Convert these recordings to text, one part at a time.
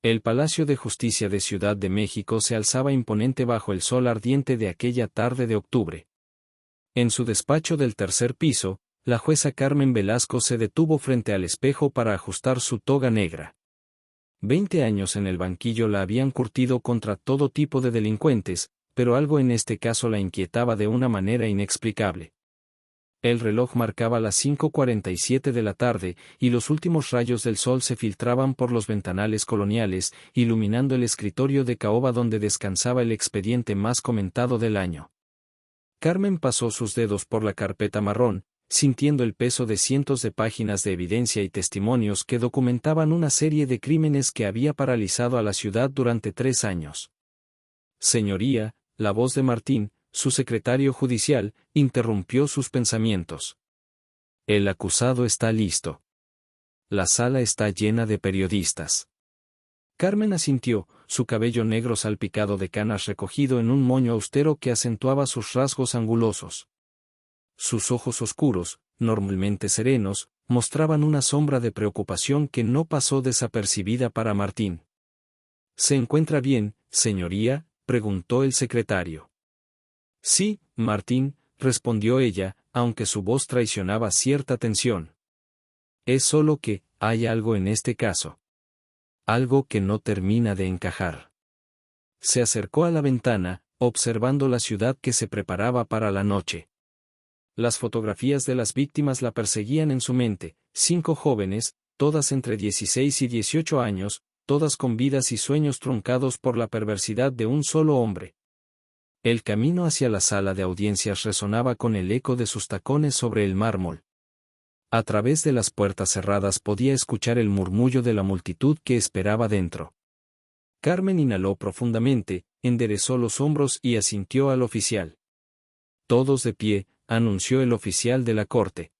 El Palacio de Justicia de Ciudad de México se alzaba imponente bajo el sol ardiente de aquella tarde de octubre. En su despacho del tercer piso, la jueza Carmen Velasco se detuvo frente al espejo para ajustar su toga negra. 20 años en el banquillo la habían curtido contra todo tipo de delincuentes, pero algo en este caso la inquietaba de una manera inexplicable. El reloj marcaba las 5:47 de la tarde, y los últimos rayos del sol se filtraban por los ventanales coloniales, iluminando el escritorio de caoba donde descansaba el expediente más comentado del año. Carmen pasó sus dedos por la carpeta marrón, sintiendo el peso de cientos de páginas de evidencia y testimonios que documentaban una serie de crímenes que había paralizado a la ciudad durante 3 años. Señoría, la voz de Martín, su secretario judicial, interrumpió sus pensamientos. El acusado está listo. La sala está llena de periodistas. Carmen asintió, su cabello negro salpicado de canas recogido en un moño austero que acentuaba sus rasgos angulosos. Sus ojos oscuros, normalmente serenos, mostraban una sombra de preocupación que no pasó desapercibida para Martín. ¿Se encuentra bien, señoría?, preguntó el secretario. Sí, Martín, respondió ella, aunque su voz traicionaba cierta tensión. Es solo que, hay algo en este caso. Algo que no termina de encajar. Se acercó a la ventana, observando la ciudad que se preparaba para la noche. Las fotografías de las víctimas la perseguían en su mente, 5 jóvenes, todas entre 16 y 18 años, todas con vidas y sueños truncados por la perversidad de un solo hombre. El camino hacia la sala de audiencias resonaba con el eco de sus tacones sobre el mármol. A través de las puertas cerradas podía escuchar el murmullo de la multitud que esperaba dentro. Carmen inhaló profundamente, enderezó los hombros y asintió al oficial. Todos de pie, anunció el oficial de la corte.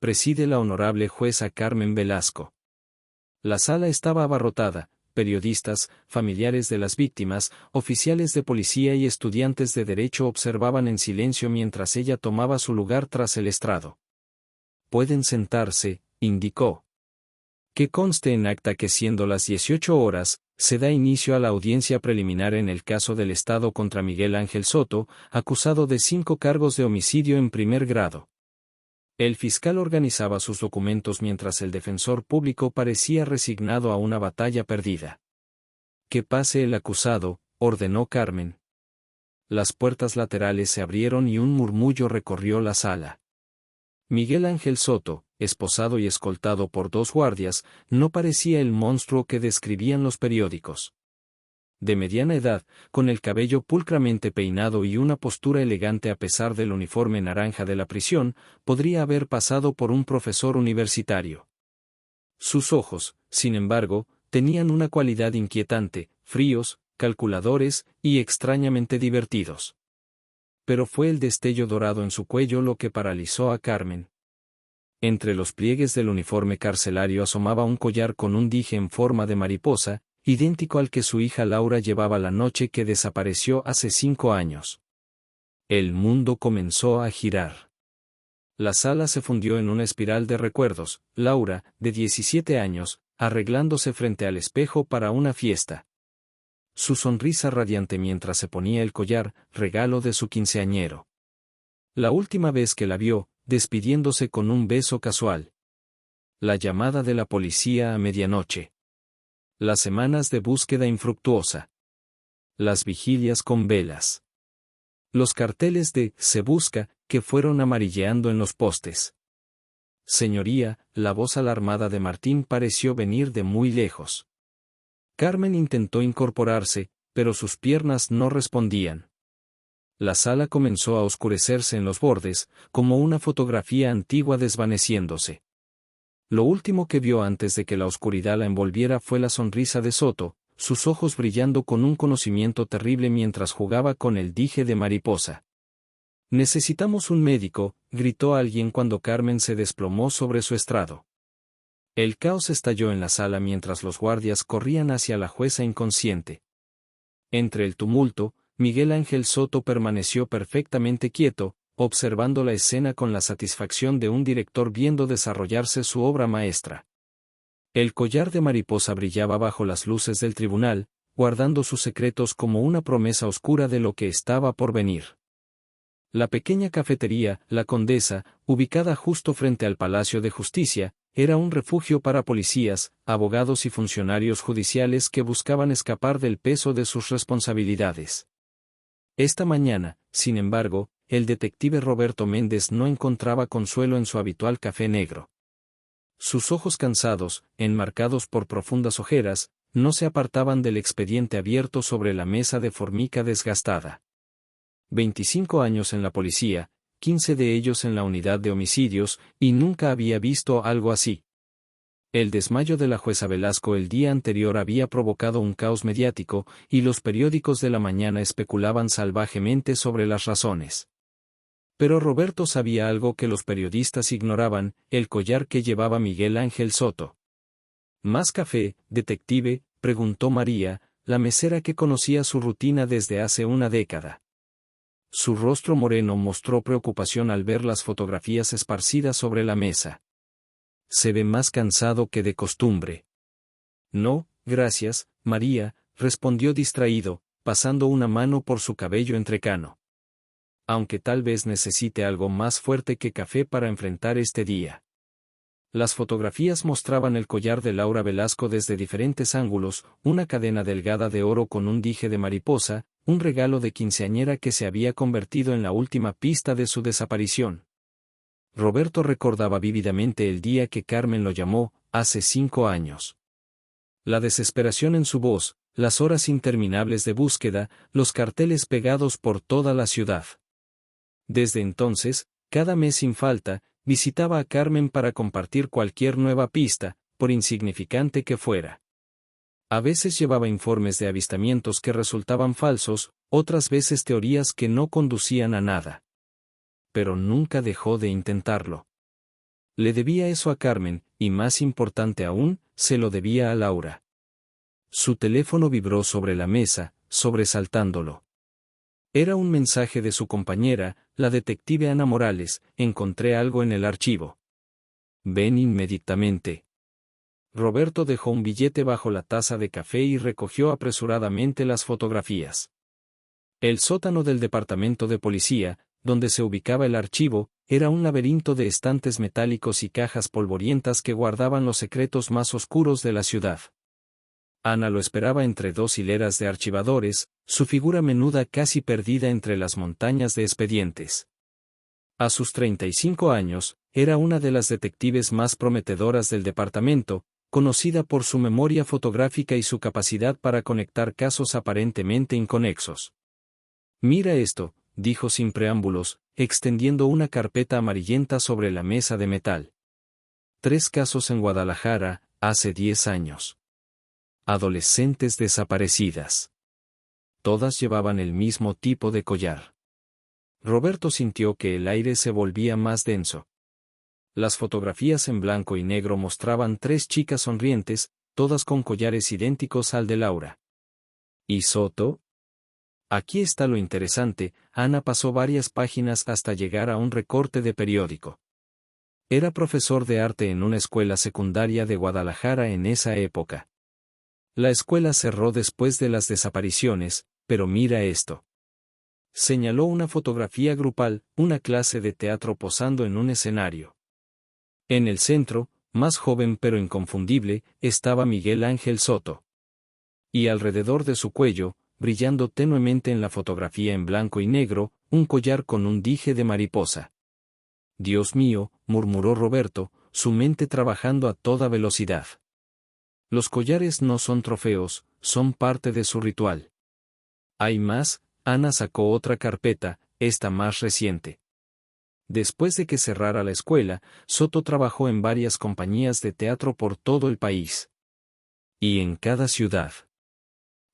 Preside la honorable jueza Carmen Velasco. La sala estaba abarrotada. Periodistas, familiares de las víctimas, oficiales de policía y estudiantes de derecho observaban en silencio mientras ella tomaba su lugar tras el estrado. Pueden sentarse, indicó. Que conste en acta que siendo las 18 horas, se da inicio a la audiencia preliminar en el caso del Estado contra Miguel Ángel Soto, acusado de 5 cargos de homicidio en primer grado. El fiscal organizaba sus documentos mientras el defensor público parecía resignado a una batalla perdida. Que pase el acusado, ordenó Carmen. Las puertas laterales se abrieron y un murmullo recorrió la sala. Miguel Ángel Soto, esposado y escoltado por 2 guardias, no parecía el monstruo que describían los periódicos. De mediana edad, con el cabello pulcramente peinado y una postura elegante a pesar del uniforme naranja de la prisión, podría haber pasado por un profesor universitario. Sus ojos, sin embargo, tenían una cualidad inquietante, fríos, calculadores y extrañamente divertidos. Pero fue el destello dorado en su cuello lo que paralizó a Carmen. Entre los pliegues del uniforme carcelario asomaba un collar con un dije en forma de mariposa, idéntico al que su hija Laura llevaba la noche que desapareció hace 5 años. El mundo comenzó a girar. La sala se fundió en una espiral de recuerdos, Laura, de 17 años, arreglándose frente al espejo para una fiesta. Su sonrisa radiante mientras se ponía el collar, regalo de su quinceañero. La última vez que la vio, despidiéndose con un beso casual. La llamada de la policía a medianoche. Las semanas de búsqueda infructuosa. Las vigilias con velas. Los carteles de "Se busca", que fueron amarilleando en los postes. Señoría, la voz alarmada de Martín pareció venir de muy lejos. Carmen intentó incorporarse, pero sus piernas no respondían. La sala comenzó a oscurecerse en los bordes, como una fotografía antigua desvaneciéndose. Lo último que vio antes de que la oscuridad la envolviera fue la sonrisa de Soto, sus ojos brillando con un conocimiento terrible mientras jugaba con el dije de mariposa. «Necesitamos un médico», gritó alguien cuando Carmen se desplomó sobre su estrado. El caos estalló en la sala mientras los guardias corrían hacia la jueza inconsciente. Entre el tumulto, Miguel Ángel Soto permaneció perfectamente quieto, observando la escena con la satisfacción de un director viendo desarrollarse su obra maestra. El collar de mariposa brillaba bajo las luces del tribunal, guardando sus secretos como una promesa oscura de lo que estaba por venir. La pequeña cafetería, La Condesa, ubicada justo frente al Palacio de Justicia, era un refugio para policías, abogados y funcionarios judiciales que buscaban escapar del peso de sus responsabilidades. Esta mañana, sin embargo, el detective Roberto Méndez no encontraba consuelo en su habitual café negro. Sus ojos cansados, enmarcados por profundas ojeras, no se apartaban del expediente abierto sobre la mesa de formica desgastada. 25 años en la policía, 15 de ellos en la unidad de homicidios, y nunca había visto algo así. El desmayo de la jueza Velasco el día anterior había provocado un caos mediático, y los periódicos de la mañana especulaban salvajemente sobre las razones. Pero Roberto sabía algo que los periodistas ignoraban: el collar que llevaba Miguel Ángel Soto. ¿Más café, detective?, preguntó María, la mesera que conocía su rutina desde hace una década. Su rostro moreno mostró preocupación al ver las fotografías esparcidas sobre la mesa. Se ve más cansado que de costumbre. No, gracias, María, respondió distraído, pasando una mano por su cabello entrecano. Aunque tal vez necesite algo más fuerte que café para enfrentar este día. Las fotografías mostraban el collar de Laura Velasco desde diferentes ángulos, una cadena delgada de oro con un dije de mariposa, un regalo de quinceañera que se había convertido en la última pista de su desaparición. Roberto recordaba vívidamente el día que Carmen lo llamó, hace 5 años. La desesperación en su voz, las horas interminables de búsqueda, los carteles pegados por toda la ciudad. Desde entonces, cada mes sin falta, visitaba a Carmen para compartir cualquier nueva pista, por insignificante que fuera. A veces llevaba informes de avistamientos que resultaban falsos, otras veces teorías que no conducían a nada. Pero nunca dejó de intentarlo. Le debía eso a Carmen, y más importante aún, se lo debía a Laura. Su teléfono vibró sobre la mesa, sobresaltándolo. Era un mensaje de su compañera, la detective Ana Morales: encontré algo en el archivo. Ven inmediatamente. Roberto dejó un billete bajo la taza de café y recogió apresuradamente las fotografías. El sótano del departamento de policía, donde se ubicaba el archivo, era un laberinto de estantes metálicos y cajas polvorientas que guardaban los secretos más oscuros de la ciudad. Ana lo esperaba entre 2 hileras de archivadores, su figura menuda casi perdida entre las montañas de expedientes. A sus 35 años, era una de las detectives más prometedoras del departamento, conocida por su memoria fotográfica y su capacidad para conectar casos aparentemente inconexos. Mira esto, dijo sin preámbulos, extendiendo una carpeta amarillenta sobre la mesa de metal. 3 casos en Guadalajara, hace 10 años. Adolescentes desaparecidas. Todas llevaban el mismo tipo de collar. Roberto sintió que el aire se volvía más denso. Las fotografías en blanco y negro mostraban 3 chicas sonrientes, todas con collares idénticos al de Laura. ¿Y Soto? Aquí está lo interesante: Ana pasó varias páginas hasta llegar a un recorte de periódico. Era profesor de arte en una escuela secundaria de Guadalajara en esa época. La escuela cerró después de las desapariciones, pero mira esto. Señaló una fotografía grupal, una clase de teatro posando en un escenario. En el centro, más joven pero inconfundible, estaba Miguel Ángel Soto. Y alrededor de su cuello, brillando tenuemente en la fotografía en blanco y negro, un collar con un dije de mariposa. Dios mío, murmuró Roberto, su mente trabajando a toda velocidad. Los collares no son trofeos, son parte de su ritual. Hay más. Ana sacó otra carpeta, esta más reciente. Después de que cerrara la escuela, Soto trabajó en varias compañías de teatro por todo el país. Y en cada ciudad.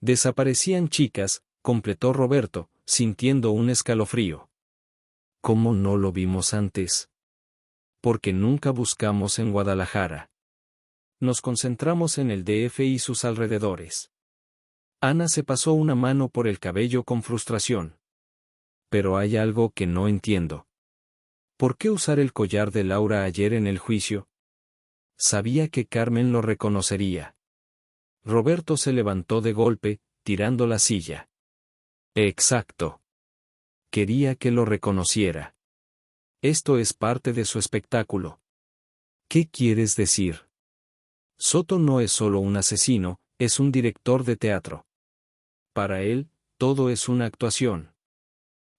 Desaparecían chicas, completó Roberto, sintiendo un escalofrío. ¿Cómo no lo vimos antes? Porque nunca buscamos en Guadalajara. Nos concentramos en el DF y sus alrededores. Ana se pasó una mano por el cabello con frustración. Pero hay algo que no entiendo. ¿Por qué usar el collar de Laura ayer en el juicio? Sabía que Carmen lo reconocería. Roberto se levantó de golpe, tirando la silla. Exacto. Quería que lo reconociera. Esto es parte de su espectáculo. ¿Qué quieres decir? Soto no es solo un asesino, es un director de teatro. Para él, todo es una actuación.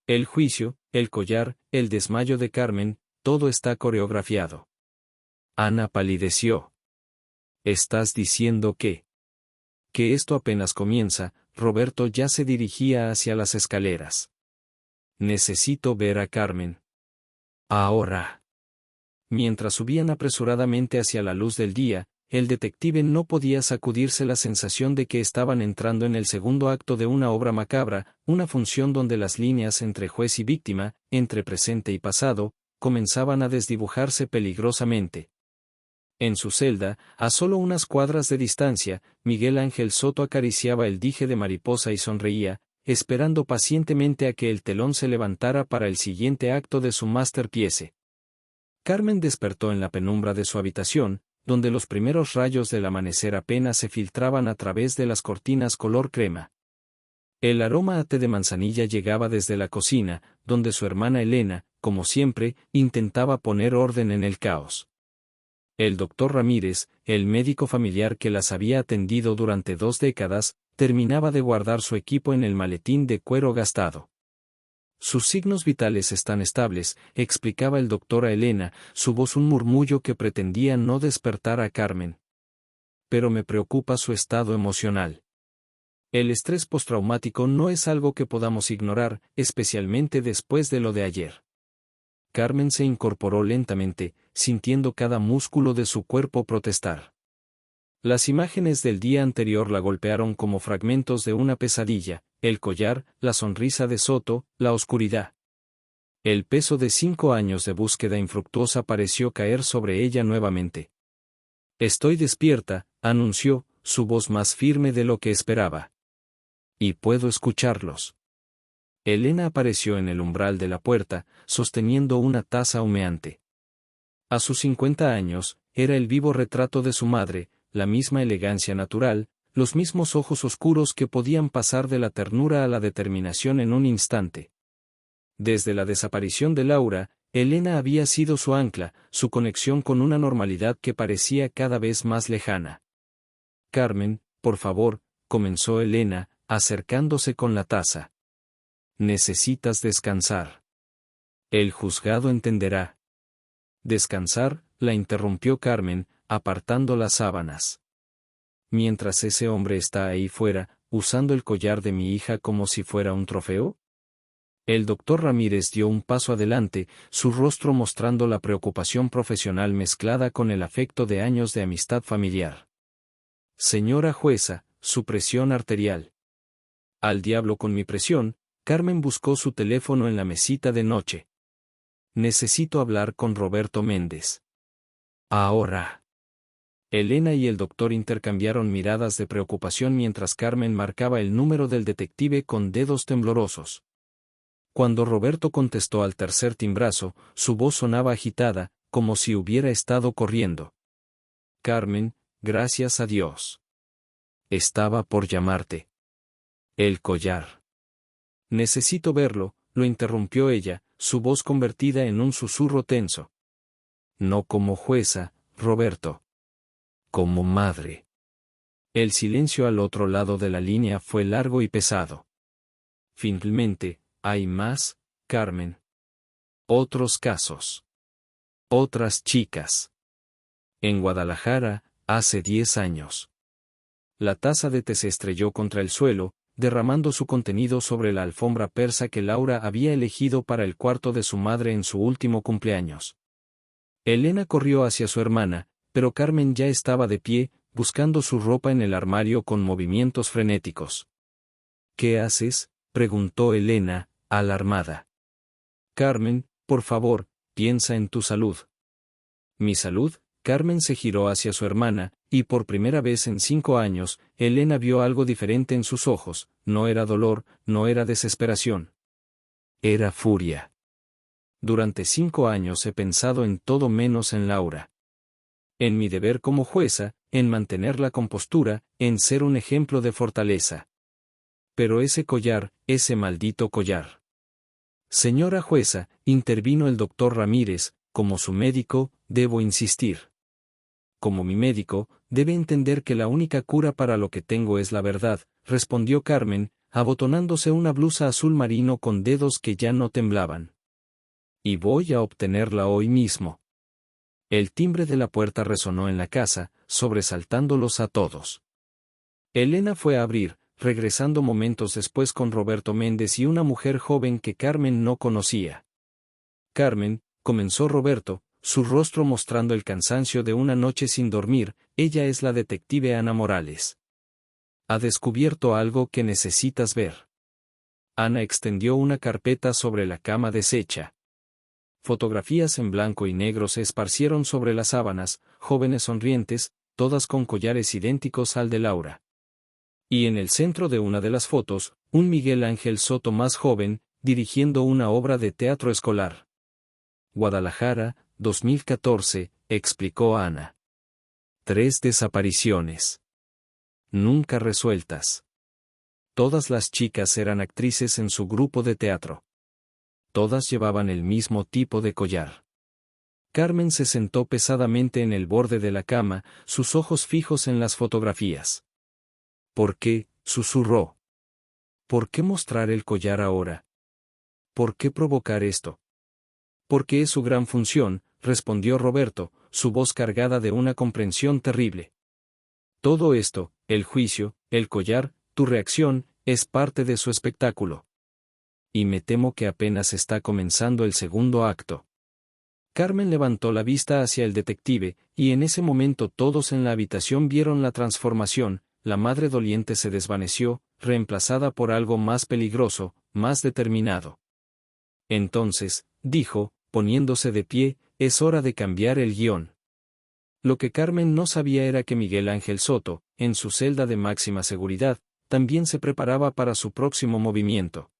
El juicio, el collar, el desmayo de Carmen, todo está coreografiado. Ana palideció. ¿Estás diciendo que esto apenas comienza? Roberto ya se dirigía hacia las escaleras. Necesito ver a Carmen. Ahora. Mientras subían apresuradamente hacia la luz del día, el detective no podía sacudirse la sensación de que estaban entrando en el segundo acto de una obra macabra, una función donde las líneas entre juez y víctima, entre presente y pasado, comenzaban a desdibujarse peligrosamente. En su celda, a solo unas cuadras de distancia, Miguel Ángel Soto acariciaba el dije de mariposa y sonreía, esperando pacientemente a que el telón se levantara para el siguiente acto de su masterpiece. Carmen despertó en la penumbra de su habitación, donde los primeros rayos del amanecer apenas se filtraban a través de las cortinas color crema. El aroma a té de manzanilla llegaba desde la cocina, donde su hermana Elena, como siempre, intentaba poner orden en el caos. El doctor Ramírez, el médico familiar que las había atendido durante 2 décadas, terminaba de guardar su equipo en el maletín de cuero gastado. Sus signos vitales están estables, explicaba el doctor a Elena, su voz un murmullo que pretendía no despertar a Carmen. Pero me preocupa su estado emocional. El estrés postraumático no es algo que podamos ignorar, especialmente después de lo de ayer. Carmen se incorporó lentamente, sintiendo cada músculo de su cuerpo protestar. Las imágenes del día anterior la golpearon como fragmentos de una pesadilla, el collar, la sonrisa de Soto, la oscuridad. El peso de 5 años de búsqueda infructuosa pareció caer sobre ella nuevamente. Estoy despierta, anunció, su voz más firme de lo que esperaba. Y puedo escucharlos. Elena apareció en el umbral de la puerta, sosteniendo una taza humeante. A sus 50 años, era el vivo retrato de su madre, la misma elegancia natural, los mismos ojos oscuros que podían pasar de la ternura a la determinación en un instante. Desde la desaparición de Laura, Elena había sido su ancla, su conexión con una normalidad que parecía cada vez más lejana. Carmen, por favor, comenzó Elena, acercándose con la taza. Necesitas descansar. El juzgado entenderá. Descansar, la interrumpió Carmen, apartando las sábanas. Mientras ese hombre está ahí fuera, usando el collar de mi hija como si fuera un trofeo. El doctor Ramírez dio un paso adelante, su rostro mostrando la preocupación profesional mezclada con el afecto de años de amistad familiar. Señora jueza, su presión arterial. Al diablo con mi presión. Carmen buscó su teléfono en la mesita de noche. Necesito hablar con Roberto Méndez. Ahora. Elena y el doctor intercambiaron miradas de preocupación mientras Carmen marcaba el número del detective con dedos temblorosos. Cuando Roberto contestó al tercer timbrazo, su voz sonaba agitada, como si hubiera estado corriendo. Carmen, gracias a Dios. Estaba por llamarte. El collar. Necesito verlo, lo interrumpió ella, su voz convertida en un susurro tenso. No como jueza, Roberto. Como madre. El silencio al otro lado de la línea fue largo y pesado. Finalmente, ¿hay más, Carmen? Otros casos. Otras chicas. En Guadalajara, hace 10 años. La taza de té se estrelló contra el suelo, derramando su contenido sobre la alfombra persa que Laura había elegido para el cuarto de su madre en su último cumpleaños. Elena corrió hacia su hermana, pero Carmen ya estaba de pie, buscando su ropa en el armario con movimientos frenéticos. ¿Qué haces?, preguntó Elena, alarmada. Carmen, por favor, piensa en tu salud. ¿Mi salud? Carmen se giró hacia su hermana, y por primera vez en 5 años, Elena vio algo diferente en sus ojos, no era dolor, no era desesperación. Era furia. Durante 5 años he pensado en todo menos en Laura. En mi deber como jueza, en mantener la compostura, en ser un ejemplo de fortaleza. Pero ese collar, ese maldito collar. Señora jueza, intervino el doctor Ramírez, como su médico, debo insistir. Como mi médico, debe entender que la única cura para lo que tengo es la verdad, respondió Carmen, abotonándose una blusa azul marino con dedos que ya no temblaban. Y voy a obtenerla hoy mismo. El timbre de la puerta resonó en la casa, sobresaltándolos a todos. Elena fue a abrir, regresando momentos después con Roberto Méndez y una mujer joven que Carmen no conocía. Carmen, comenzó Roberto, su rostro mostrando el cansancio de una noche sin dormir, ella es la detective Ana Morales. Ha descubierto algo que necesitas ver. Ana extendió una carpeta sobre la cama deshecha. Fotografías en blanco y negro se esparcieron sobre las sábanas, jóvenes sonrientes, todas con collares idénticos al de Laura. Y en el centro de una de las fotos, un Miguel Ángel Soto más joven, dirigiendo una obra de teatro escolar. Guadalajara, 2014, explicó Ana. 3 desapariciones. Nunca resueltas. Todas las chicas eran actrices en su grupo de teatro. Todas llevaban el mismo tipo de collar. Carmen se sentó pesadamente en el borde de la cama, sus ojos fijos en las fotografías. ¿Por qué?, susurró. ¿Por qué mostrar el collar ahora? ¿Por qué provocar esto? Porque es su gran función, respondió Roberto, su voz cargada de una comprensión terrible. Todo esto, el juicio, el collar, tu reacción, es parte de su espectáculo. Y me temo que apenas está comenzando el segundo acto. Carmen levantó la vista hacia el detective, y en ese momento todos en la habitación vieron la transformación, la madre doliente se desvaneció, reemplazada por algo más peligroso, más determinado. Entonces, dijo, poniéndose de pie, es hora de cambiar el guión. Lo que Carmen no sabía era que Miguel Ángel Soto, en su celda de máxima seguridad, también se preparaba para su próximo movimiento.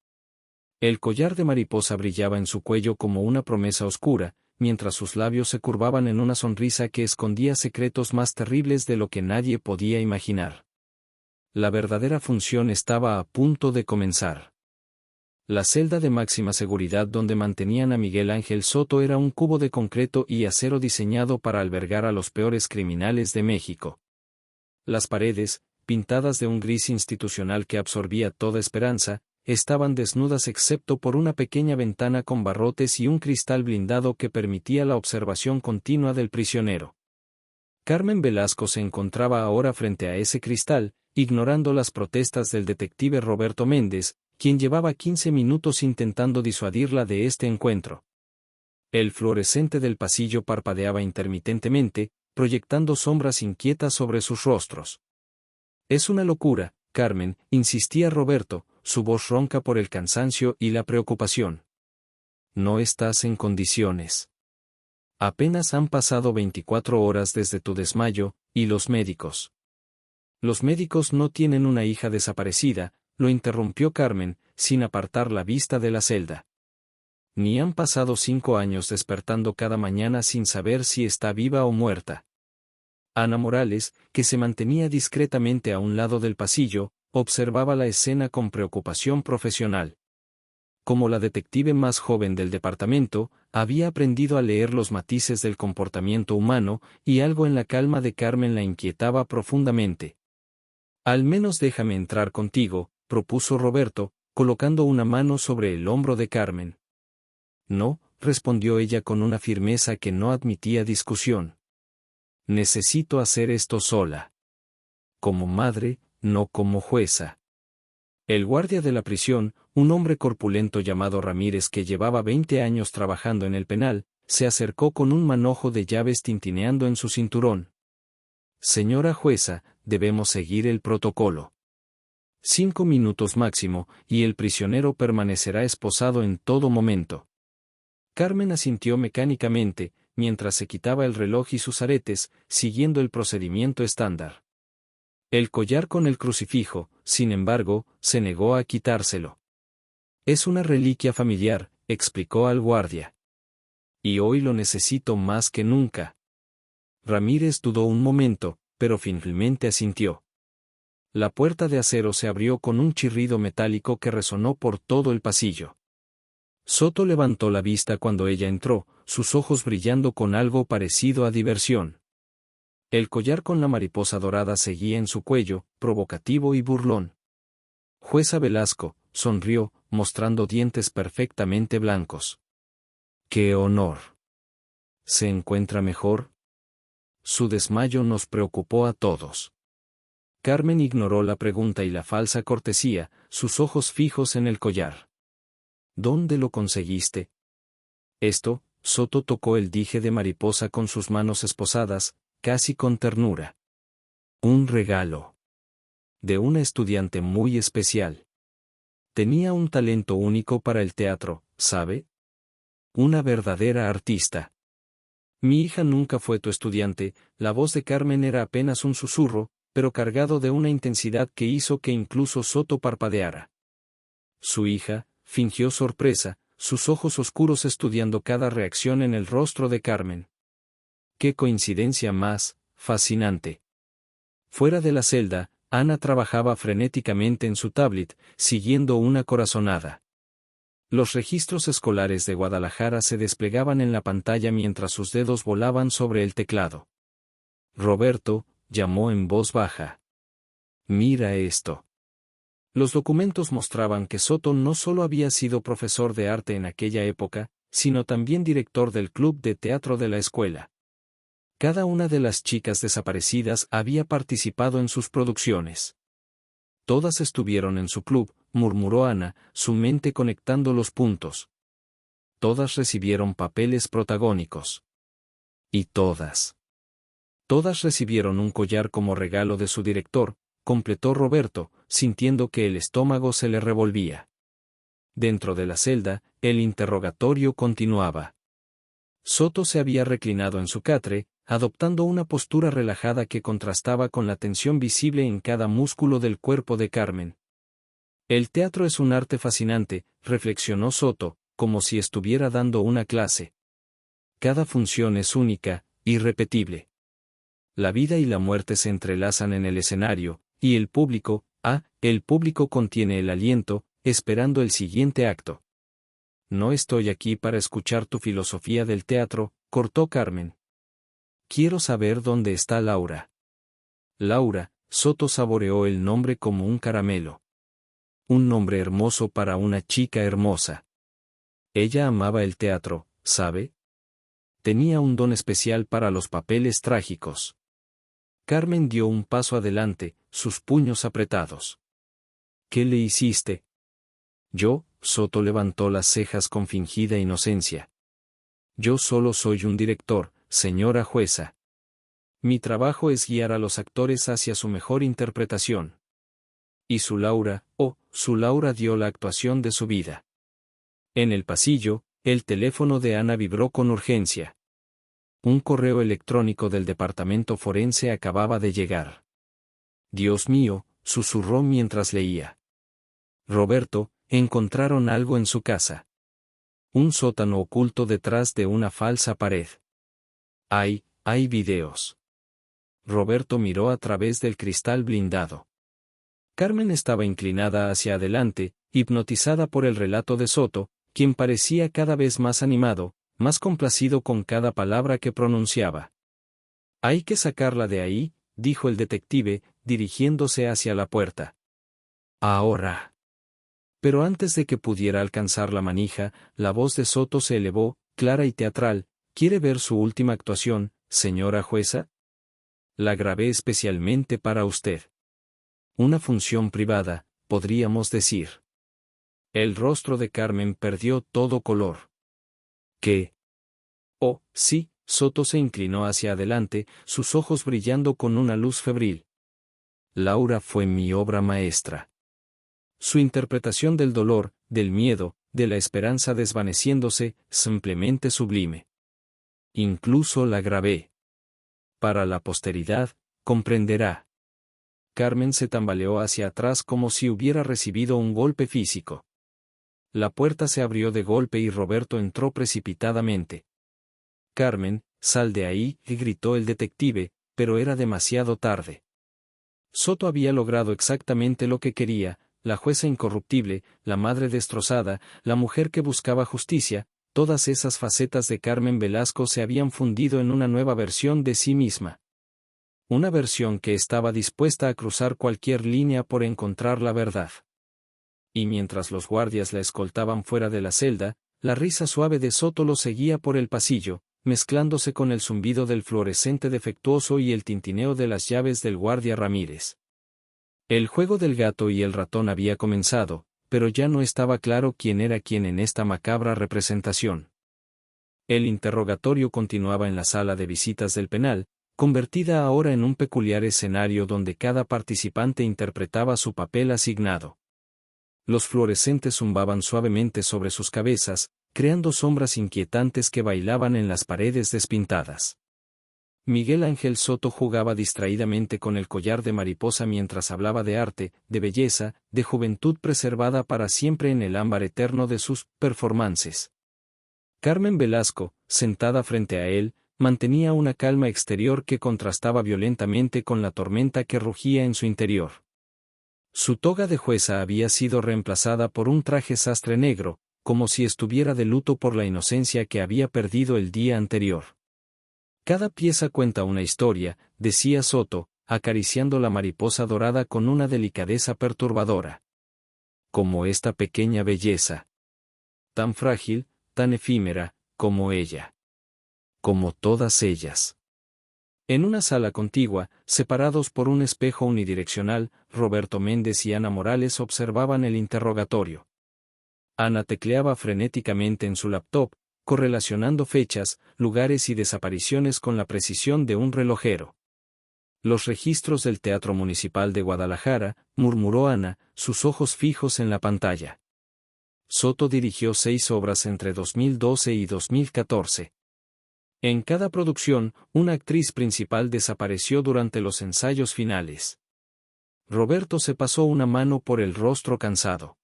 El collar de mariposa brillaba en su cuello como una promesa oscura, mientras sus labios se curvaban en una sonrisa que escondía secretos más terribles de lo que nadie podía imaginar. La verdadera función estaba a punto de comenzar. La celda de máxima seguridad donde mantenían a Miguel Ángel Soto era un cubo de concreto y acero diseñado para albergar a los peores criminales de México. Las paredes, pintadas de un gris institucional que absorbía toda esperanza, estaban desnudas excepto por una pequeña ventana con barrotes y un cristal blindado que permitía la observación continua del prisionero. Carmen Velasco se encontraba ahora frente a ese cristal, ignorando las protestas del detective Roberto Méndez, quien llevaba 15 minutos intentando disuadirla de este encuentro. El fluorescente del pasillo parpadeaba intermitentemente, proyectando sombras inquietas sobre sus rostros. Es una locura, Carmen, insistía Roberto, su voz ronca por el cansancio y la preocupación. No estás en condiciones. Apenas han pasado 24 horas desde tu desmayo, y los médicos. Los médicos no tienen una hija desaparecida, lo interrumpió Carmen, sin apartar la vista de la celda. Ni han pasado 5 años despertando cada mañana sin saber si está viva o muerta. Ana Morales, que se mantenía discretamente a un lado del pasillo, observaba la escena con preocupación profesional. Como la detective más joven del departamento, había aprendido a leer los matices del comportamiento humano, y algo en la calma de Carmen la inquietaba profundamente. Al menos déjame entrar contigo, propuso Roberto, colocando una mano sobre el hombro de Carmen. No, respondió ella con una firmeza que no admitía discusión. Necesito hacer esto sola. Como madre, no como jueza. El guardia de la prisión, un hombre corpulento llamado Ramírez que llevaba 20 años trabajando en el penal, se acercó con un manojo de llaves tintineando en su cinturón. Señora jueza, debemos seguir el protocolo. 5 minutos máximo, y el prisionero permanecerá esposado en todo momento. Carmen asintió mecánicamente, mientras se quitaba el reloj y sus aretes, siguiendo el procedimiento estándar. El collar con el crucifijo, sin embargo, se negó a quitárselo. Es una reliquia familiar, explicó al guardia. Y hoy lo necesito más que nunca. Ramírez dudó un momento, pero finalmente asintió. La puerta de acero se abrió con un chirrido metálico que resonó por todo el pasillo. Soto levantó la vista cuando ella entró, sus ojos brillando con algo parecido a diversión. El collar con la mariposa dorada seguía en su cuello, provocativo y burlón. Jueza Velasco, sonrió, mostrando dientes perfectamente blancos. ¡Qué honor! ¿Se encuentra mejor? Su desmayo nos preocupó a todos. Carmen ignoró la pregunta y la falsa cortesía, sus ojos fijos en el collar. ¿Dónde lo conseguiste? Esto, Soto tocó el dije de mariposa con sus manos esposadas, casi con ternura. Un regalo. De una estudiante muy especial. Tenía un talento único para el teatro, ¿sabe? Una verdadera artista. Mi hija nunca fue tu estudiante, la voz de Carmen era apenas un susurro, pero cargado de una intensidad que hizo que incluso Soto parpadeara. Su hija, fingió sorpresa, sus ojos oscuros estudiando cada reacción en el rostro de Carmen. ¡Qué coincidencia más fascinante! Fuera de la celda, Ana trabajaba frenéticamente en su tablet, siguiendo una corazonada. Los registros escolares de Guadalajara se desplegaban en la pantalla mientras sus dedos volaban sobre el teclado. Roberto, llamó en voz baja. Mira esto. Los documentos mostraban que Soto no solo había sido profesor de arte en aquella época, sino también director del club de teatro de la escuela. Cada una de las chicas desaparecidas había participado en sus producciones. Todas estuvieron en su club, murmuró Ana, su mente conectando los puntos. Todas recibieron papeles protagónicos. Y todas recibieron un collar como regalo de su director, completó Roberto, sintiendo que el estómago se le revolvía. Dentro de la celda, el interrogatorio continuaba. Soto se había reclinado en su catre, adoptando una postura relajada que contrastaba con la tensión visible en cada músculo del cuerpo de Carmen. El teatro es un arte fascinante, reflexionó Soto, como si estuviera dando una clase. Cada función es única, irrepetible. La vida y la muerte se entrelazan en el escenario, y el público contiene el aliento, esperando el siguiente acto. No estoy aquí para escuchar tu filosofía del teatro, cortó Carmen. Quiero saber dónde está Laura. Laura, Soto saboreó el nombre como un caramelo. Un nombre hermoso para una chica hermosa. Ella amaba el teatro, ¿sabe? Tenía un don especial para los papeles trágicos. Carmen dio un paso adelante, sus puños apretados. ¿Qué le hiciste? Yo, Soto levantó las cejas con fingida inocencia. Yo solo soy un director, señora jueza. Mi trabajo es guiar a los actores hacia su mejor interpretación. Y su Laura dio la actuación de su vida. En el pasillo, el teléfono de Ana vibró con urgencia. Un correo electrónico del departamento forense acababa de llegar. Dios mío, susurró mientras leía. Roberto, encontraron algo en su casa. Un sótano oculto detrás de una falsa pared. Hay videos. Roberto miró a través del cristal blindado. Carmen estaba inclinada hacia adelante, hipnotizada por el relato de Soto, quien parecía cada vez más animado, más complacido con cada palabra que pronunciaba. Hay que sacarla de ahí, dijo el detective, dirigiéndose hacia la puerta. Ahora. Pero antes de que pudiera alcanzar la manija, la voz de Soto se elevó, clara y teatral. ¿Quiere ver su última actuación, señora jueza? La grabé especialmente para usted. Una función privada, podríamos decir. El rostro de Carmen perdió todo color. ¿Qué? Oh, sí, Soto se inclinó hacia adelante, sus ojos brillando con una luz febril. Laura fue mi obra maestra. Su interpretación del dolor, del miedo, de la esperanza desvaneciéndose, simplemente sublime. Incluso la grabé. Para la posteridad, comprenderá. Carmen se tambaleó hacia atrás como si hubiera recibido un golpe físico. La puerta se abrió de golpe y Roberto entró precipitadamente. Carmen, sal de ahí, gritó el detective, pero era demasiado tarde. Soto había logrado exactamente lo que quería, la jueza incorruptible, la madre destrozada, la mujer que buscaba justicia, todas esas facetas de Carmen Velasco se habían fundido en una nueva versión de sí misma. Una versión que estaba dispuesta a cruzar cualquier línea por encontrar la verdad. Y mientras los guardias la escoltaban fuera de la celda, la risa suave de Soto lo seguía por el pasillo, mezclándose con el zumbido del fluorescente defectuoso y el tintineo de las llaves del guardia Ramírez. El juego del gato y el ratón había comenzado, pero ya no estaba claro quién era quién en esta macabra representación. El interrogatorio continuaba en la sala de visitas del penal, convertida ahora en un peculiar escenario donde cada participante interpretaba su papel asignado. Los fluorescentes zumbaban suavemente sobre sus cabezas, creando sombras inquietantes que bailaban en las paredes despintadas. Miguel Ángel Soto jugaba distraídamente con el collar de mariposa mientras hablaba de arte, de belleza, de juventud preservada para siempre en el ámbar eterno de sus performances. Carmen Velasco, sentada frente a él, mantenía una calma exterior que contrastaba violentamente con la tormenta que rugía en su interior. Su toga de jueza había sido reemplazada por un traje sastre negro, como si estuviera de luto por la inocencia que había perdido el día anterior. Cada pieza cuenta una historia, decía Soto, acariciando la mariposa dorada con una delicadeza perturbadora. Como esta pequeña belleza. Tan frágil, tan efímera, como ella. Como todas ellas. En una sala contigua, separados por un espejo unidireccional, Roberto Méndez y Ana Morales observaban el interrogatorio. Ana tecleaba frenéticamente en su laptop, correlacionando fechas, lugares y desapariciones con la precisión de un relojero. Los registros del Teatro Municipal de Guadalajara, murmuró Ana, sus ojos fijos en la pantalla. Soto dirigió 6 obras entre 2012 y 2014. En cada producción, una actriz principal desapareció durante los ensayos finales. Roberto se pasó una mano por el rostro cansado.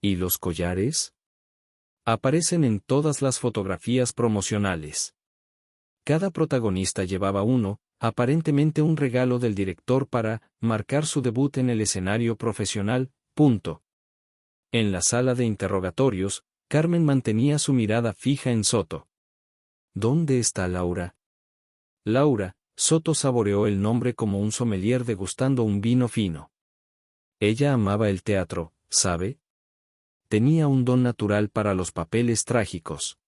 ¿Y los collares? Aparecen en todas las fotografías promocionales. Cada protagonista llevaba uno, aparentemente un regalo del director para marcar su debut en el escenario profesional. En la sala de interrogatorios, Carmen mantenía su mirada fija en Soto. ¿Dónde está Laura? Laura, Soto saboreó el nombre como un sommelier degustando un vino fino. Ella amaba el teatro, ¿sabe? Tenía un don natural para los papeles trágicos.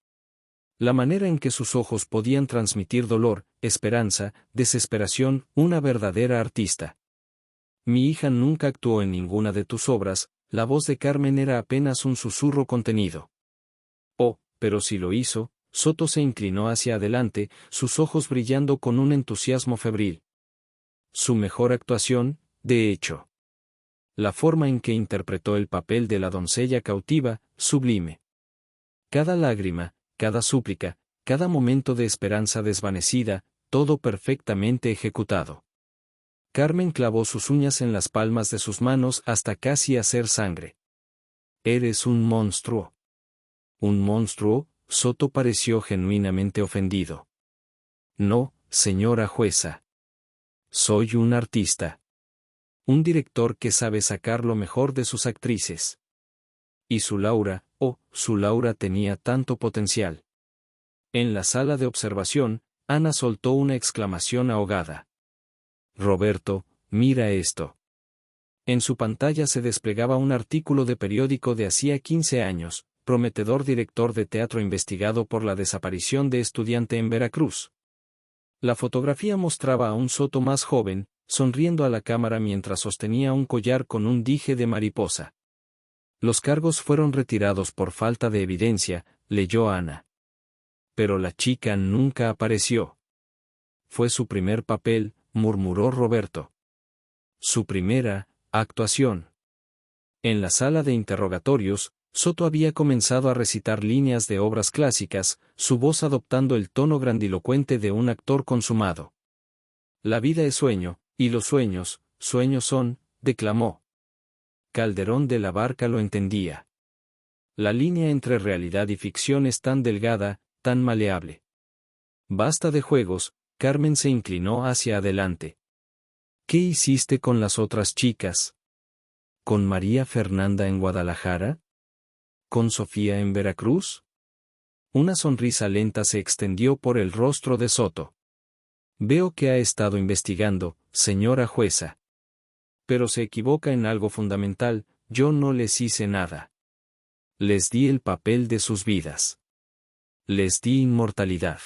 La manera en que sus ojos podían transmitir dolor, esperanza, desesperación, una verdadera artista. Mi hija nunca actuó en ninguna de tus obras, la voz de Carmen era apenas un susurro contenido. Oh, pero si lo hizo. Soto se inclinó hacia adelante, sus ojos brillando con un entusiasmo febril. Su mejor actuación, de hecho. La forma en que interpretó el papel de la doncella cautiva, sublime. Cada lágrima, cada súplica, cada momento de esperanza desvanecida, todo perfectamente ejecutado. Carmen clavó sus uñas en las palmas de sus manos hasta casi hacer sangre. Eres un monstruo. ¿Un monstruo? Soto pareció genuinamente ofendido. No, señora jueza. Soy un artista. Un director que sabe sacar lo mejor de sus actrices. Y su Laura, su Laura tenía tanto potencial. En la sala de observación, Ana soltó una exclamación ahogada. Roberto, mira esto. En su pantalla se desplegaba un artículo de periódico de hacía 15 años. Prometedor director de teatro investigado por la desaparición de estudiante en Veracruz. La fotografía mostraba a un Soto más joven, sonriendo a la cámara mientras sostenía un collar con un dije de mariposa. Los cargos fueron retirados por falta de evidencia, leyó Ana. Pero la chica nunca apareció. Fue su primer papel, murmuró Roberto. Su primera actuación. En la sala de interrogatorios, Soto había comenzado a recitar líneas de obras clásicas, su voz adoptando el tono grandilocuente de un actor consumado. La vida es sueño, y los sueños, sueños son, declamó. Calderón de la Barca lo entendía. La línea entre realidad y ficción es tan delgada, tan maleable. Basta de juegos, Carmen se inclinó hacia adelante. ¿Qué hiciste con las otras chicas? ¿Con María Fernanda en Guadalajara? ¿Con Sofía en Veracruz? Una sonrisa lenta se extendió por el rostro de Soto. Veo que ha estado investigando, señora jueza. Pero se equivoca en algo fundamental, yo no les hice nada. Les di el papel de sus vidas. Les di inmortalidad.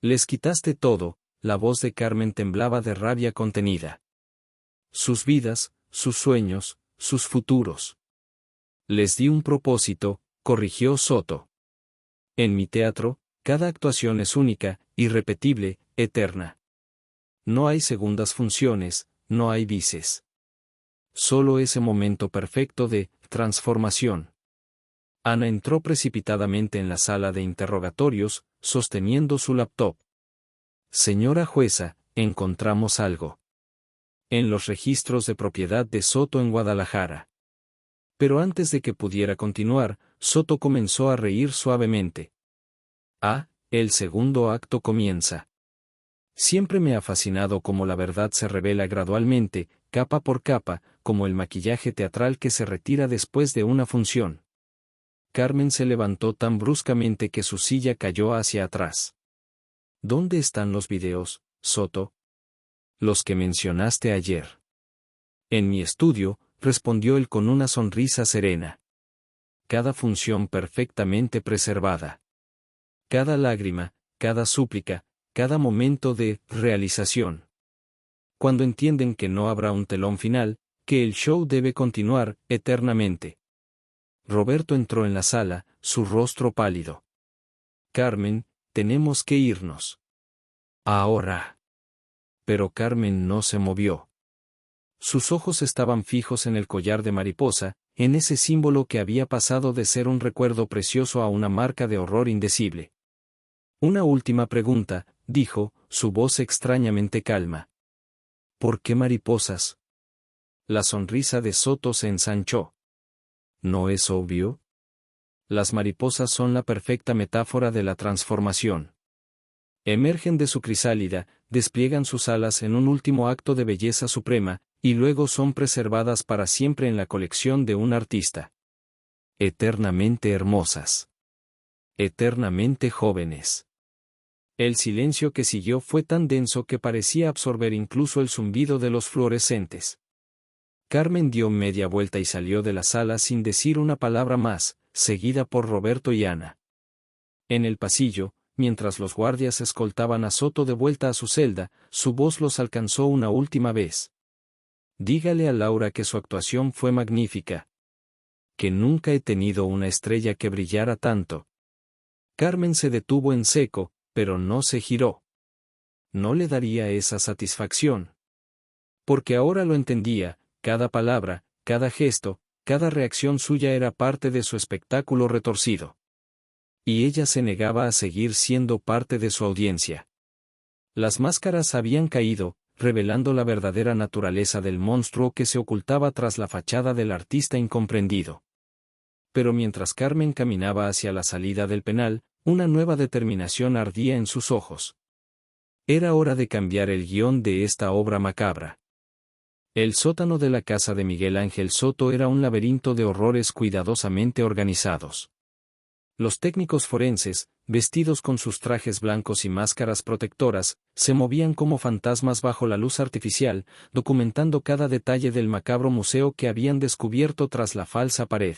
Les quitaste todo, la voz de Carmen temblaba de rabia contenida. Sus vidas, sus sueños, sus futuros. Les di un propósito, corrigió Soto. En mi teatro, cada actuación es única, irrepetible, eterna. No hay segundas funciones, no hay vices. Solo ese momento perfecto de transformación. Ana entró precipitadamente en la sala de interrogatorios, sosteniendo su laptop. Señora jueza, encontramos algo. En los registros de propiedad de Soto en Guadalajara. Pero antes de que pudiera continuar, Soto comenzó a reír suavemente. El segundo acto comienza. Siempre me ha fascinado cómo la verdad se revela gradualmente, capa por capa, como el maquillaje teatral que se retira después de una función. Carmen se levantó tan bruscamente que su silla cayó hacia atrás. ¿Dónde están los videos, Soto? Los que mencionaste ayer. En mi estudio, respondió él con una sonrisa serena. Cada función perfectamente preservada. Cada lágrima, cada súplica, cada momento de realización. Cuando entienden que no habrá un telón final, que el show debe continuar eternamente. Roberto entró en la sala, su rostro pálido. Carmen, tenemos que irnos. Ahora. Pero Carmen no se movió. Sus ojos estaban fijos en el collar de mariposa, en ese símbolo que había pasado de ser un recuerdo precioso a una marca de horror indecible. Una última pregunta, dijo, su voz extrañamente calma. ¿Por qué mariposas? La sonrisa de Soto se ensanchó. ¿No es obvio? Las mariposas son la perfecta metáfora de la transformación. Emergen de su crisálida, despliegan sus alas en un último acto de belleza suprema, y luego son preservadas para siempre en la colección de un artista. Eternamente hermosas. Eternamente jóvenes. El silencio que siguió fue tan denso que parecía absorber incluso el zumbido de los fluorescentes. Carmen dio media vuelta y salió de la sala sin decir una palabra más, seguida por Roberto y Ana. En el pasillo, mientras los guardias escoltaban a Soto de vuelta a su celda, su voz los alcanzó una última vez. Dígale a Laura que su actuación fue magnífica. Que nunca he tenido una estrella que brillara tanto. Carmen se detuvo en seco, pero no se giró. No le daría esa satisfacción. Porque ahora lo entendía, cada palabra, cada gesto, cada reacción suya era parte de su espectáculo retorcido. Y ella se negaba a seguir siendo parte de su audiencia. Las máscaras habían caído, revelando la verdadera naturaleza del monstruo que se ocultaba tras la fachada del artista incomprendido. Pero mientras Carmen caminaba hacia la salida del penal, una nueva determinación ardía en sus ojos. Era hora de cambiar el guión de esta obra macabra. El sótano de la casa de Miguel Ángel Soto era un laberinto de horrores cuidadosamente organizados. Los técnicos forenses, vestidos con sus trajes blancos y máscaras protectoras, se movían como fantasmas bajo la luz artificial, documentando cada detalle del macabro museo que habían descubierto tras la falsa pared.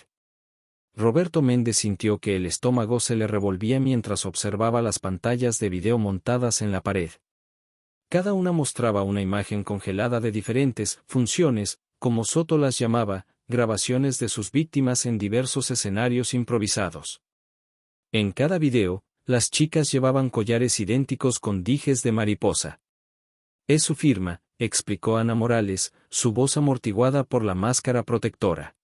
Roberto Méndez sintió que el estómago se le revolvía mientras observaba las pantallas de video montadas en la pared. Cada una mostraba una imagen congelada de diferentes funciones, como Soto las llamaba, grabaciones de sus víctimas en diversos escenarios improvisados. En cada video, las chicas llevaban collares idénticos con dijes de mariposa. Es su firma, explicó Ana Morales, su voz amortiguada por la máscara protectora.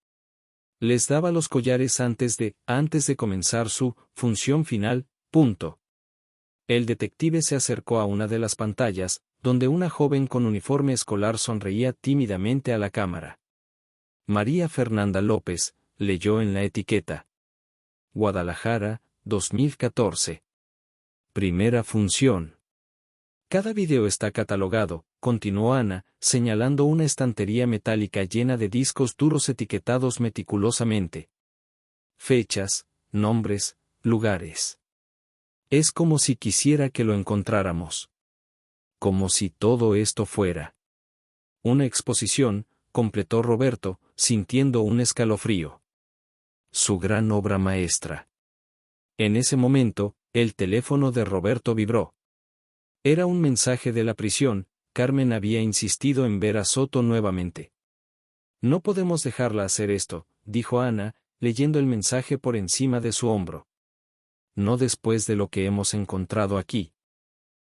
Les daba los collares antes de comenzar su función final, punto. El detective se acercó a una de las pantallas, donde una joven con uniforme escolar sonreía tímidamente a la cámara. María Fernanda López, leyó en la etiqueta. Guadalajara, 2014. Primera función. Cada video está catalogado, continuó Ana, señalando una estantería metálica llena de discos duros etiquetados meticulosamente. Fechas, nombres, lugares. Es como si quisiera que lo encontráramos. Como si todo esto fuera una exposición, completó Roberto, sintiendo un escalofrío. Su gran obra maestra. En ese momento, el teléfono de Roberto vibró. Era un mensaje de la prisión. Carmen había insistido en ver a Soto nuevamente. No podemos dejarla hacer esto, dijo Ana, leyendo el mensaje por encima de su hombro. No después de lo que hemos encontrado aquí.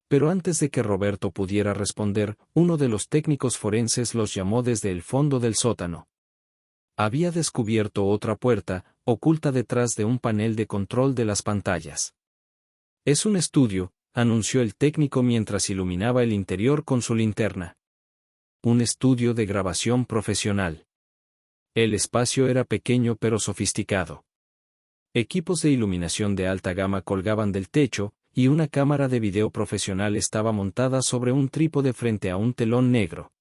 Pero antes de que Roberto pudiera responder, uno de los técnicos forenses los llamó desde el fondo del sótano. Había descubierto otra puerta, oculta detrás de un panel de control de las pantallas. Es un estudio, anunció el técnico mientras iluminaba el interior con su linterna. Un estudio de grabación profesional. El espacio era pequeño pero sofisticado. Equipos de iluminación de alta gama colgaban del techo, y una cámara de video profesional estaba montada sobre un trípode frente a un telón negro.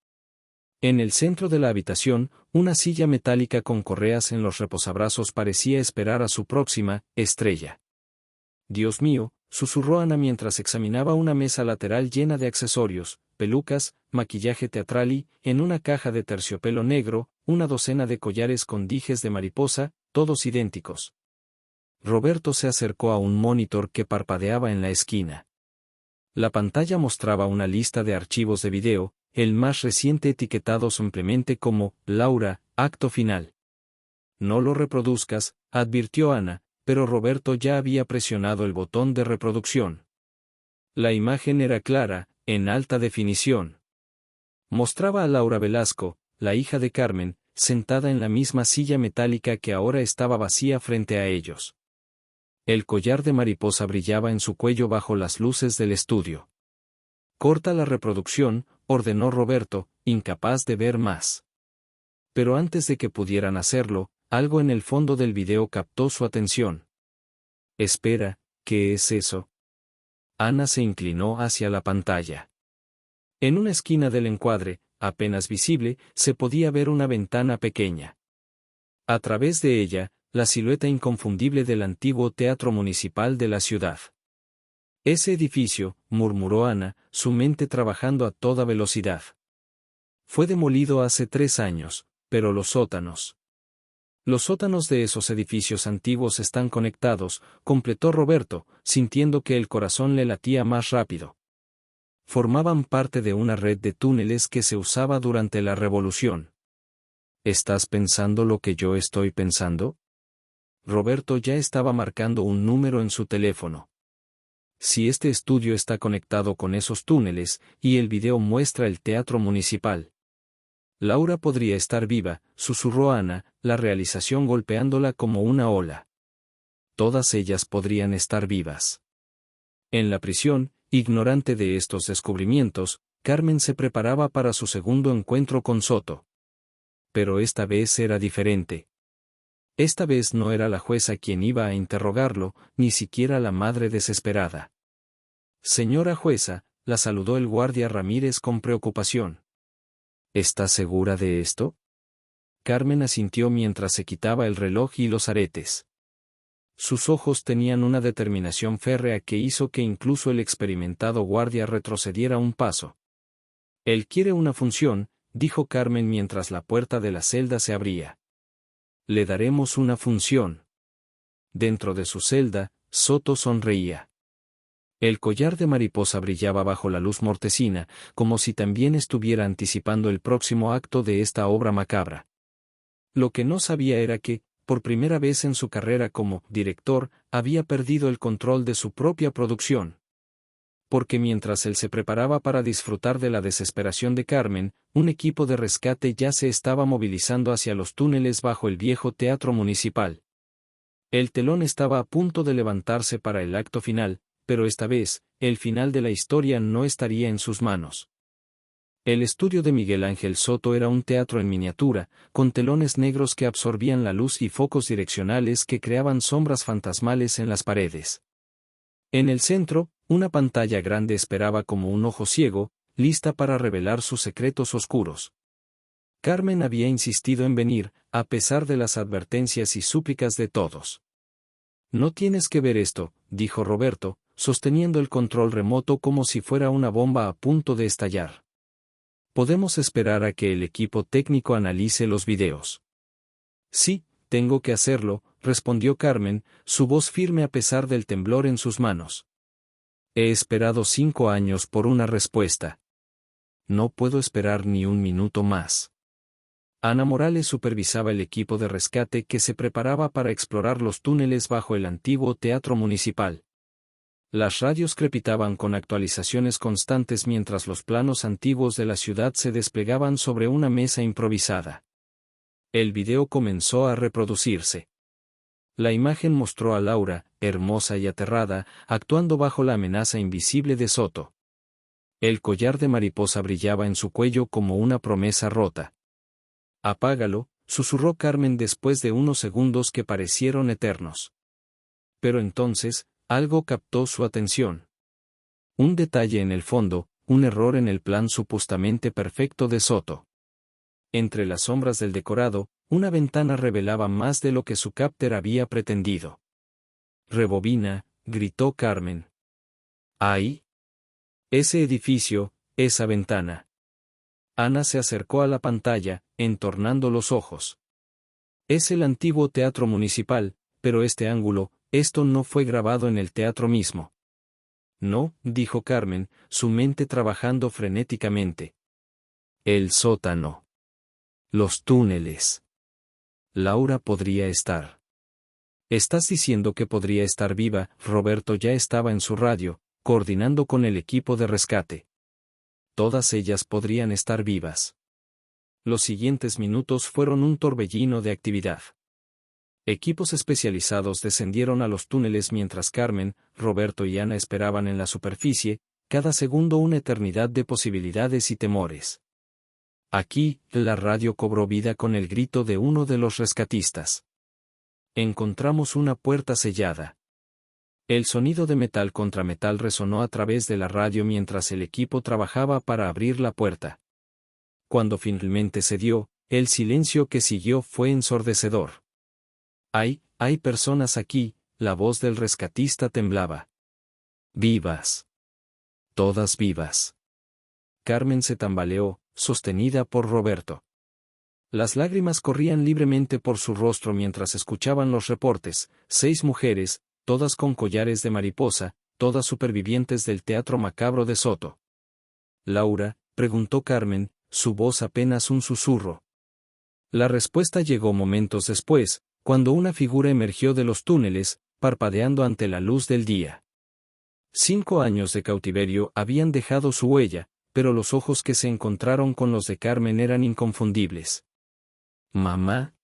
En el centro de la habitación, una silla metálica con correas en los reposabrazos parecía esperar a su próxima estrella. Dios mío, susurró Ana mientras examinaba una mesa lateral llena de accesorios, pelucas, maquillaje teatral y, en una caja de terciopelo negro, una docena de collares con dijes de mariposa, todos idénticos. Roberto se acercó a un monitor que parpadeaba en la esquina. La pantalla mostraba una lista de archivos de video, el más reciente etiquetado simplemente como Laura, acto final. No lo reproduzcas, advirtió Ana, pero Roberto ya había presionado el botón de reproducción. La imagen era clara, en alta definición. Mostraba a Laura Velasco, la hija de Carmen, sentada en la misma silla metálica que ahora estaba vacía frente a ellos. El collar de mariposa brillaba en su cuello bajo las luces del estudio. Corta la reproducción, ordenó Roberto, incapaz de ver más. Pero antes de que pudieran hacerlo, algo en el fondo del video captó su atención. Espera, ¿qué es eso? Ana se inclinó hacia la pantalla. En una esquina del encuadre, apenas visible, se podía ver una ventana pequeña. A través de ella, la silueta inconfundible del antiguo teatro municipal de la ciudad. Ese edificio, murmuró Ana, su mente trabajando a toda velocidad. Fue demolido hace 3 años, pero los sótanos. Los sótanos de esos edificios antiguos están conectados, completó Roberto, sintiendo que el corazón le latía más rápido. Formaban parte de una red de túneles que se usaba durante la Revolución. ¿Estás pensando lo que yo estoy pensando? Roberto ya estaba marcando un número en su teléfono. Si este estudio está conectado con esos túneles, y el video muestra el teatro municipal. Laura podría estar viva, susurró Ana, la realización golpeándola como una ola. Todas ellas podrían estar vivas. En la prisión, ignorante de estos descubrimientos, Carmen se preparaba para su segundo encuentro con Soto. Pero esta vez era diferente. Esta vez no era la jueza quien iba a interrogarlo, ni siquiera la madre desesperada. Señora jueza, la saludó el guardia Ramírez con preocupación. ¿Está segura de esto? Carmen asintió mientras se quitaba el reloj y los aretes. Sus ojos tenían una determinación férrea que hizo que incluso el experimentado guardia retrocediera un paso. Él quiere una función, dijo Carmen mientras la puerta de la celda se abría. Le daremos una función. Dentro de su celda, Soto sonreía. El collar de mariposa brillaba bajo la luz mortecina, como si también estuviera anticipando el próximo acto de esta obra macabra. Lo que no sabía era que, por primera vez en su carrera como director, había perdido el control de su propia producción. Porque mientras él se preparaba para disfrutar de la desesperación de Carmen, un equipo de rescate ya se estaba movilizando hacia los túneles bajo el viejo teatro municipal. El telón estaba a punto de levantarse para el acto final, pero esta vez, el final de la historia no estaría en sus manos. El estudio de Miguel Ángel Soto era un teatro en miniatura, con telones negros que absorbían la luz y focos direccionales que creaban sombras fantasmales en las paredes. En el centro, Una pantalla grande esperaba como un ojo ciego, lista para revelar sus secretos oscuros. Carmen había insistido en venir, a pesar de las advertencias y súplicas de todos. No tienes que ver esto, dijo Roberto, sosteniendo el control remoto como si fuera una bomba a punto de estallar. Podemos esperar a que el equipo técnico analice los videos. Sí, tengo que hacerlo, respondió Carmen, su voz firme a pesar del temblor en sus manos. He esperado 5 años por una respuesta. No puedo esperar ni un minuto más. Ana Morales supervisaba el equipo de rescate que se preparaba para explorar los túneles bajo el antiguo teatro municipal. Las radios crepitaban con actualizaciones constantes mientras los planos antiguos de la ciudad se desplegaban sobre una mesa improvisada. El video comenzó a reproducirse. La imagen mostró a Laura, hermosa y aterrada, actuando bajo la amenaza invisible de Soto. El collar de mariposa brillaba en su cuello como una promesa rota. Apágalo, susurró Carmen después de unos segundos que parecieron eternos. Pero entonces, algo captó su atención. Un detalle en el fondo, un error en el plan supuestamente perfecto de Soto. Entre las sombras del decorado, una ventana revelaba más de lo que su captor había pretendido. Rebobina, gritó Carmen. ¿Ahí? Ese edificio, esa ventana. Ana se acercó a la pantalla, entornando los ojos. Es el antiguo teatro municipal, pero este ángulo, esto no fue grabado en el teatro mismo. No, dijo Carmen, su mente trabajando frenéticamente. El sótano. Los túneles. Laura podría estar. ¿Estás diciendo que podría estar viva? Roberto ya estaba en su radio, coordinando con el equipo de rescate. Todas ellas podrían estar vivas. Los siguientes minutos fueron un torbellino de actividad. Equipos especializados descendieron a los túneles mientras Carmen, Roberto y Ana esperaban en la superficie, cada segundo una eternidad de posibilidades y temores. Aquí, la radio cobró vida con el grito de uno de los rescatistas. Encontramos una puerta sellada. El sonido de metal contra metal resonó a través de la radio mientras el equipo trabajaba para abrir la puerta. Cuando finalmente se dio, el silencio que siguió fue ensordecedor. Hay personas aquí, la voz del rescatista temblaba. Vivas. Todas vivas. Carmen se tambaleó, sostenida por Roberto. Las lágrimas corrían libremente por su rostro mientras escuchaban los reportes. 6 mujeres, todas con collares de mariposa, todas supervivientes del teatro macabro de Soto. Laura, preguntó Carmen, su voz apenas un susurro. La respuesta llegó momentos después, cuando una figura emergió de los túneles, parpadeando ante la luz del día. 5 años de cautiverio habían dejado su huella, pero los ojos que se encontraron con los de Carmen eran inconfundibles. ¿Mamá?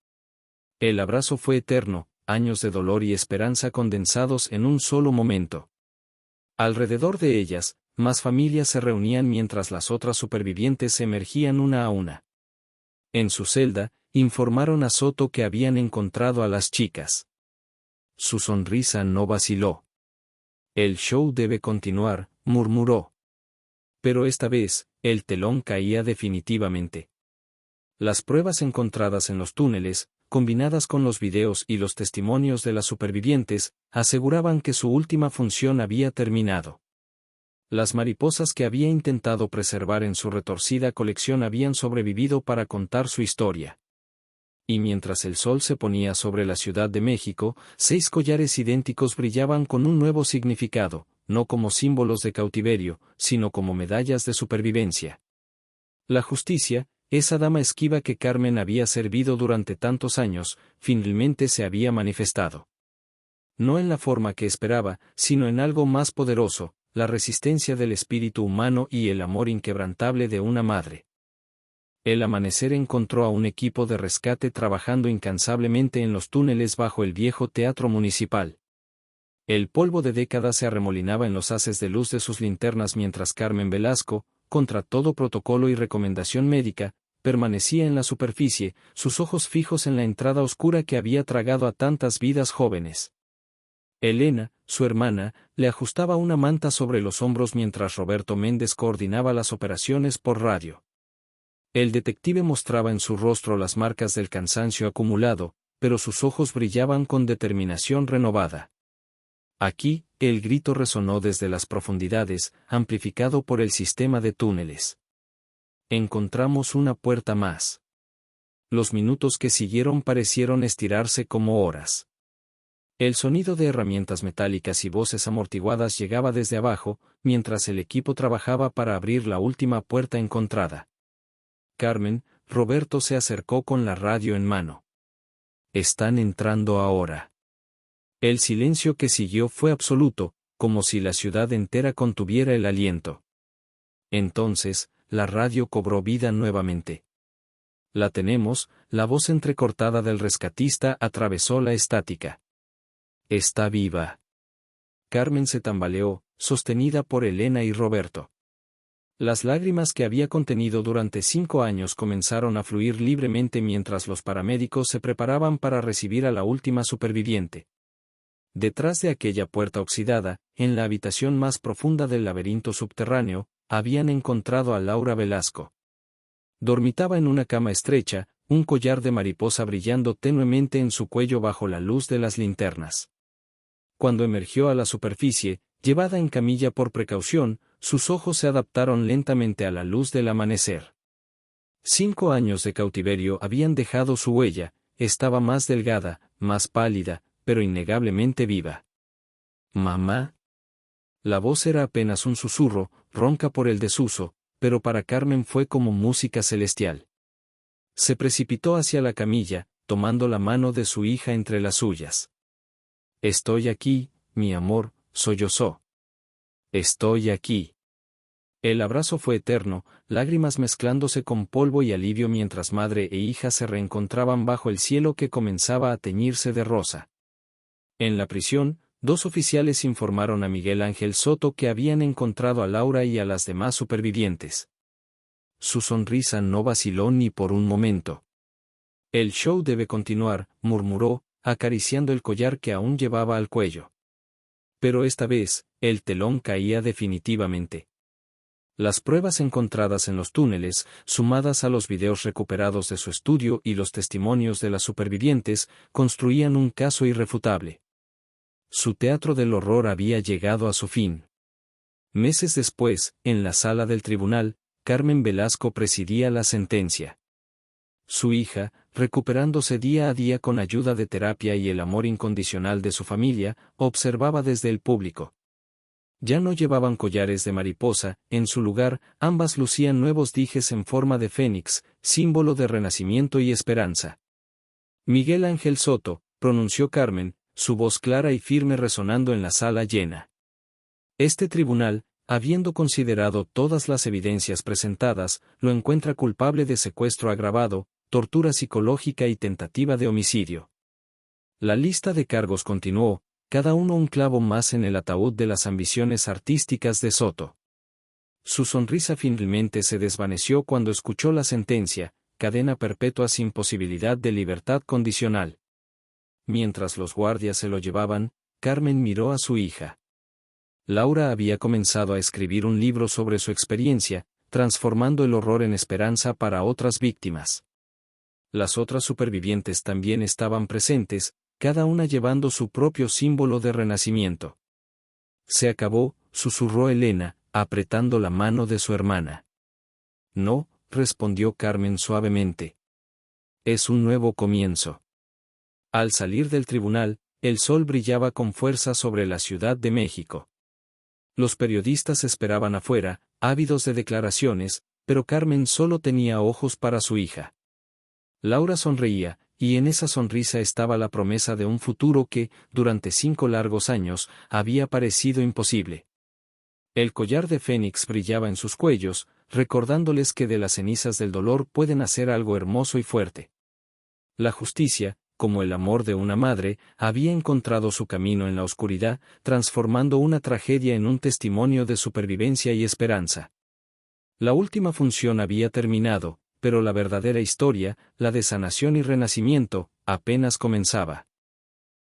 El abrazo fue eterno, años de dolor y esperanza condensados en un solo momento. Alrededor de ellas, más familias se reunían mientras las otras supervivientes emergían una a una. En su celda, informaron a Soto que habían encontrado a las chicas. Su sonrisa no vaciló. El show debe continuar, murmuró. Pero esta vez, el telón caía definitivamente. Las pruebas encontradas en los túneles, combinadas con los videos y los testimonios de las supervivientes, aseguraban que su última función había terminado. Las mariposas que había intentado preservar en su retorcida colección habían sobrevivido para contar su historia. Y mientras el sol se ponía sobre la Ciudad de México, 6 collares idénticos brillaban con un nuevo significado, no como símbolos de cautiverio, sino como medallas de supervivencia. La justicia, esa dama esquiva que Carmen había servido durante tantos años, finalmente se había manifestado. No en la forma que esperaba, sino en algo más poderoso, la resistencia del espíritu humano y el amor inquebrantable de una madre. El amanecer encontró a un equipo de rescate trabajando incansablemente en los túneles bajo el viejo teatro municipal. El polvo de décadas se arremolinaba en los haces de luz de sus linternas mientras Carmen Velasco, contra todo protocolo y recomendación médica, permanecía en la superficie, sus ojos fijos en la entrada oscura que había tragado a tantas vidas jóvenes. Elena, su hermana, le ajustaba una manta sobre los hombros mientras Roberto Méndez coordinaba las operaciones por radio. El detective mostraba en su rostro las marcas del cansancio acumulado, pero sus ojos brillaban con determinación renovada. Aquí, el grito resonó desde las profundidades, amplificado por el sistema de túneles. Encontramos una puerta más. Los minutos que siguieron parecieron estirarse como horas. El sonido de herramientas metálicas y voces amortiguadas llegaba desde abajo, mientras el equipo trabajaba para abrir la última puerta encontrada. Carmen, Roberto se acercó con la radio en mano. Están entrando ahora. El silencio que siguió fue absoluto, como si la ciudad entera contuviera el aliento. Entonces, la radio cobró vida nuevamente. La tenemos, la voz entrecortada del rescatista atravesó la estática. Está viva. Carmen se tambaleó, sostenida por Elena y Roberto. Las lágrimas que había contenido durante 5 años comenzaron a fluir libremente mientras los paramédicos se preparaban para recibir a la última superviviente. Detrás de aquella puerta oxidada, en la habitación más profunda del laberinto subterráneo, habían encontrado a Laura Velasco. Dormitaba en una cama estrecha, un collar de mariposa brillando tenuemente en su cuello bajo la luz de las linternas. Cuando emergió a la superficie, llevada en camilla por precaución, sus ojos se adaptaron lentamente a la luz del amanecer. 5 años de cautiverio habían dejado su huella, estaba más delgada, más pálida, pero innegablemente viva. «Mamá». La voz era apenas un susurro, ronca por el desuso, pero para Carmen fue como música celestial. Se precipitó hacia la camilla, tomando la mano de su hija entre las suyas. «Estoy aquí, mi amor», sollozó. «Estoy aquí». El abrazo fue eterno, lágrimas mezclándose con polvo y alivio mientras madre e hija se reencontraban bajo el cielo que comenzaba a teñirse de rosa. En la prisión, 2 oficiales informaron a Miguel Ángel Soto que habían encontrado a Laura y a las demás supervivientes. Su sonrisa no vaciló ni por un momento. «El show debe continuar», murmuró, acariciando el collar que aún llevaba al cuello. Pero esta vez, el telón caía definitivamente. Las pruebas encontradas en los túneles, sumadas a los videos recuperados de su estudio y los testimonios de las supervivientes, construían un caso irrefutable. Su teatro del horror había llegado a su fin. Meses después, en la sala del tribunal, Carmen Velasco presidía la sentencia. Su hija, recuperándose día a día con ayuda de terapia y el amor incondicional de su familia, observaba desde el público. Ya no llevaban collares de mariposa, en su lugar, ambas lucían nuevos dijes en forma de fénix, símbolo de renacimiento y esperanza. «Miguel Ángel Soto», pronunció Carmen, su voz clara y firme resonando en la sala llena. «Este tribunal, habiendo considerado todas las evidencias presentadas, lo encuentra culpable de secuestro agravado, tortura psicológica y tentativa de homicidio». La lista de cargos continuó, cada uno un clavo más en el ataúd de las ambiciones artísticas de Soto. Su sonrisa finalmente se desvaneció cuando escuchó la sentencia: cadena perpetua sin posibilidad de libertad condicional. Mientras los guardias se lo llevaban, Carmen miró a su hija. Laura había comenzado a escribir un libro sobre su experiencia, transformando el horror en esperanza para otras víctimas. Las otras supervivientes también estaban presentes, cada una llevando su propio símbolo de renacimiento. «Se acabó», susurró Elena, apretando la mano de su hermana. «No», respondió Carmen suavemente. «Es un nuevo comienzo». Al salir del tribunal, el sol brillaba con fuerza sobre la Ciudad de México. Los periodistas esperaban afuera, ávidos de declaraciones, pero Carmen solo tenía ojos para su hija. Laura sonreía, y en esa sonrisa estaba la promesa de un futuro que, durante 5 largos años, había parecido imposible. El collar de fénix brillaba en sus cuellos, recordándoles que de las cenizas del dolor pueden hacer algo hermoso y fuerte. La justicia, como el amor de una madre, había encontrado su camino en la oscuridad, transformando una tragedia en un testimonio de supervivencia y esperanza. La última función había terminado, pero la verdadera historia, la de sanación y renacimiento, apenas comenzaba.